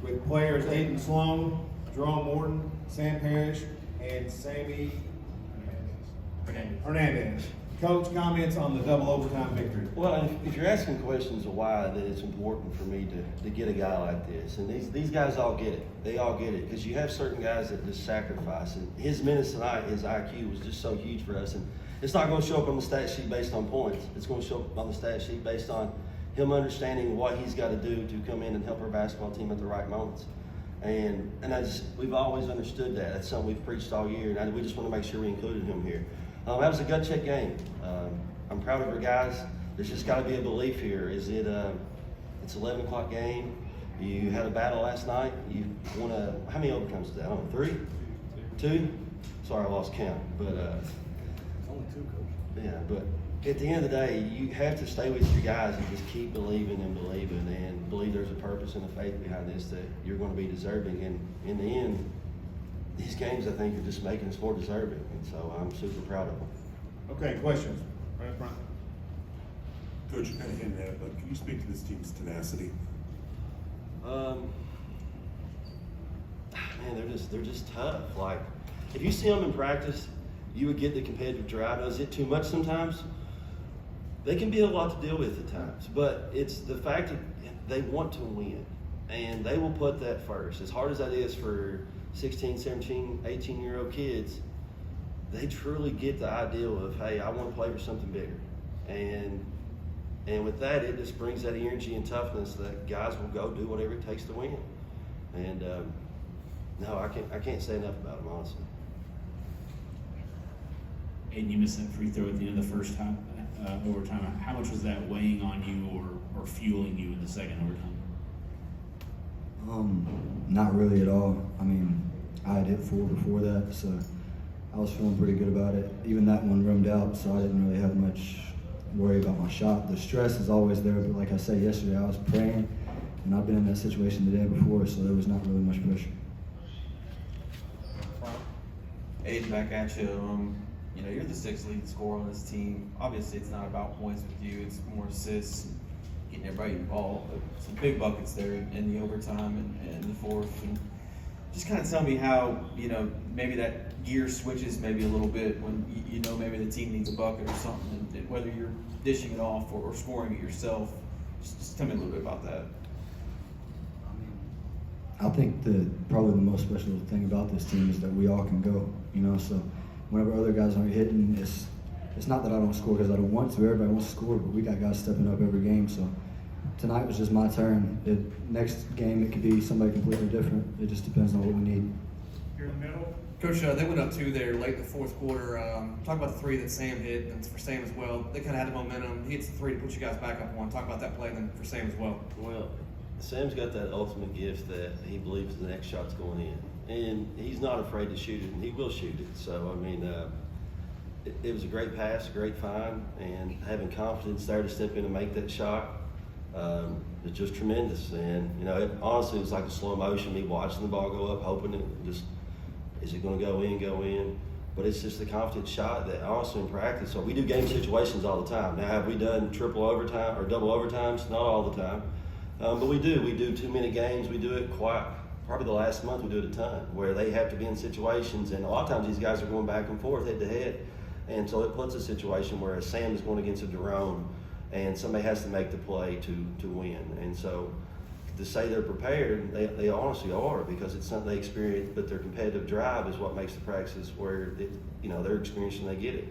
with players Aiden Sloan, Jerome Morton, Sam Parrish, and Sammy Hernandez. Coach, comments on the double overtime victory? Well, if you're asking questions of why, that it's important for me to get a guy like this. And these guys all get it. They all get it. Because you have certain guys that just sacrifice. And his minutes tonight, his IQ was just so huge for us. And it's not going to show up on the stat sheet based on points. It's going to show up on the stat sheet based on him understanding what he's got to do to come in and help our basketball team at the right moments. And we've always understood that. That's something we've preached all year. And we just want to make sure we included him here. That was a gut check game. I'm proud of our guys. There's just got to be a belief here. It's 11 o'clock game. You had a battle last night. You won how many overtimes is that? I don't know, 3? 2? Sorry, I lost count. But only 2, Coach. Yeah, but at the end of the day, you have to stay with your guys and just keep believing and believe there's a purpose and a faith behind this, that you're going to be deserving. And in the end, these games, I think, are just making us more deserving, and so I'm super proud of them. Okay, questions? Right up front. Coach, you kind of hinted at it, but can you speak to this team's tenacity? Man, they're just tough. Like, if you see them in practice, you would get the competitive drive. Is it too much sometimes? They can be a lot to deal with at times, but it's the fact that they want to win, and they will put that first. As hard as that is for 16, 17, 18-year-old kids, they truly get the ideal of, hey, I want to play for something bigger. And with that, it just brings that energy and toughness that guys will go do whatever it takes to win. And no, I can't say enough about them, honestly. And you missed that free throw at the end of the first half, overtime. How much was that weighing on you or fueling you in the second overtime? Not really at all. I mean, I had hit 4 before that, so I was feeling pretty good about it. Even that one rimmed out, so I didn't really have much worry about my shot. The stress is always there, but like I said yesterday, I was praying, and I've been in that situation the day before, so there was not really much pressure. Aiden, back at you. You're the 6th leading scorer on this team. Obviously, it's not about points with you. It's more assists, getting everybody involved. But some big buckets there in the overtime and the fourth. And just kind of tell me how, maybe that gear switches maybe a little bit when maybe the team needs a bucket or something, and whether you're dishing it off or scoring it yourself. Just tell me a little bit about that. I think probably the most special thing about this team is that we all can go, so whenever other guys aren't hitting, it's not that I don't score because I don't want to. Everybody wants to score, but we got guys stepping up every game. So tonight was just my turn. Next game, it could be somebody completely different. It just depends on what we need. Here in the middle. Coach, they went up 2 there late in the fourth quarter. Talk about the 3 that Sam hit, and for Sam as well. They kind of had the momentum. He hits the 3 to put you guys back up 1. Talk about that play then for Sam as well. Well, Sam's got that ultimate gift that he believes the next shot's going in. And he's not afraid to shoot it, and he will shoot it. So, I mean, it was a great pass, a great find, and having confidence there to step in and make that shot, it's just tremendous. And, honestly, it was like a slow motion, me watching the ball go up, hoping it just, is it going to go in? But it's just the confident shot that, honestly, in practice, so we do game situations all the time. Now, have we done triple overtime or double overtimes? Not all the time. But we do 2-minute games. We do it probably the last month we do it a ton, where they have to be in situations, and a lot of times these guys are going back and forth head to head, and so it puts a situation where Sam is going against a Jerome, and somebody has to make the play to win. And so to say they're prepared, they honestly are, because it's something they experience, but their competitive drive is what makes the practices where they're experiencing, they get it.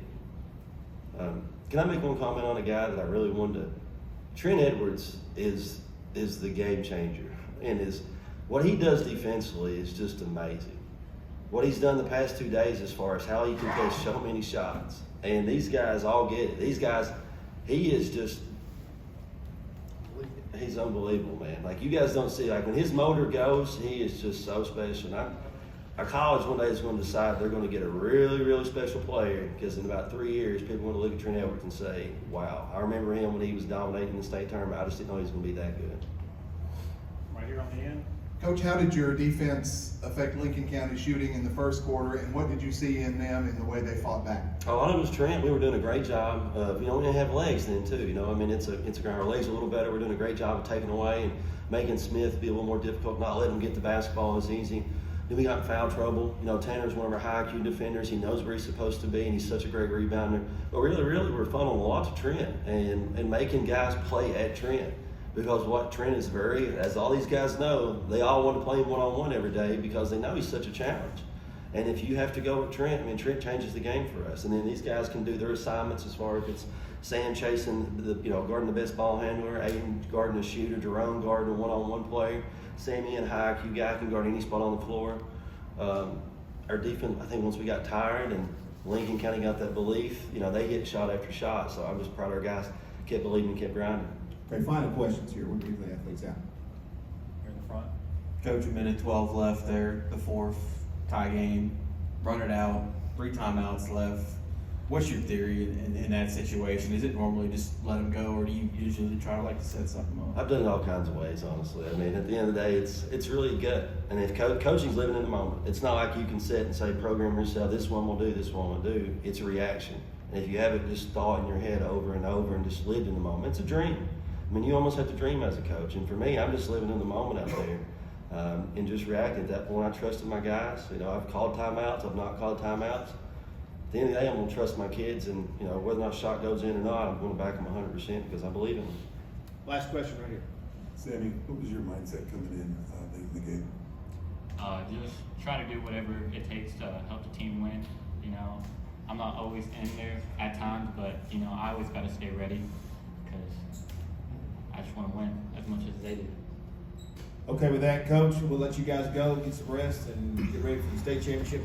Can I make one comment on a guy that I really wanted to? Trent Edwards is the game changer, and what he does defensively is just amazing. What he's done the past 2 days as far as how he can play so many shots. And these guys all get it. These guys, he's unbelievable, man. Like, you guys don't see, like, when his motor goes, he is just so special. And our college one day is going to decide they're going to get a really, really special player, because in about 3 years, people want to look at Trent Edwards and say, wow, I remember him when he was dominating the state tournament. I just didn't know he was going to be that good. Right here on the end. Coach, how did your defense affect Lincoln County shooting in the first quarter, and what did you see in them in the way they fought back? A lot of it was Trent. We were doing a great job of, we didn't have legs then too. I mean, our legs are a little better. We're doing a great job of taking away and making Smith be a little more difficult, not letting him get the basketball as easy. Then we got in foul trouble. Tanner's one of our high IQ defenders. He knows where he's supposed to be, and he's such a great rebounder. But really, we're funneling a lot to Trent and making guys play at Trent. Because what Trent is as all these guys know, they all want to play him one-on-one every day because they know he's such a challenge. And if you have to go with Trent, Trent changes the game for us. And then these guys can do their assignments as far as it's Sam chasing guarding the best ball handler, Aiden guarding the shooter, Jerome guarding a one-on-one player, Sammy and high IQ guy can guard any spot on the floor. Our defense, I think once we got tired and Lincoln kind of got that belief, they hit shot after shot. So I'm just proud our guys kept believing and kept grinding. Okay, final questions here. We'll give the athletes out. Here in the front. Coach, a minute 12 left there, the fourth tie game, run it out, 3 timeouts left. What's your theory in that situation? Is it normally just let them go, or do you usually try to set something up? I've done it all kinds of ways, honestly. At the end of the day, it's really good. And if coaching's living in the moment, it's not like you can sit and say, program yourself, this one will do, this one will do. It's a reaction. And if you have it just thought in your head over and over and just lived in the moment, it's a dream. You almost have to dream as a coach. And for me, I'm just living in the moment out there and just reacting. At that point, I trusted my guys. I've called timeouts. I've not called timeouts. At the end of the day, I'm going to trust my kids. And, whether or not a shot goes in or not, I'm going to back them 100% because I believe in them. Last question right here. Sammy, what was your mindset coming in late in the game? Just try to do whatever it takes to help the team win. I'm not always in there at times, but I always got to stay ready because I just want to win as much as they do. Okay, with that, Coach, we'll let you guys go, get some rest, and get ready for the state championship.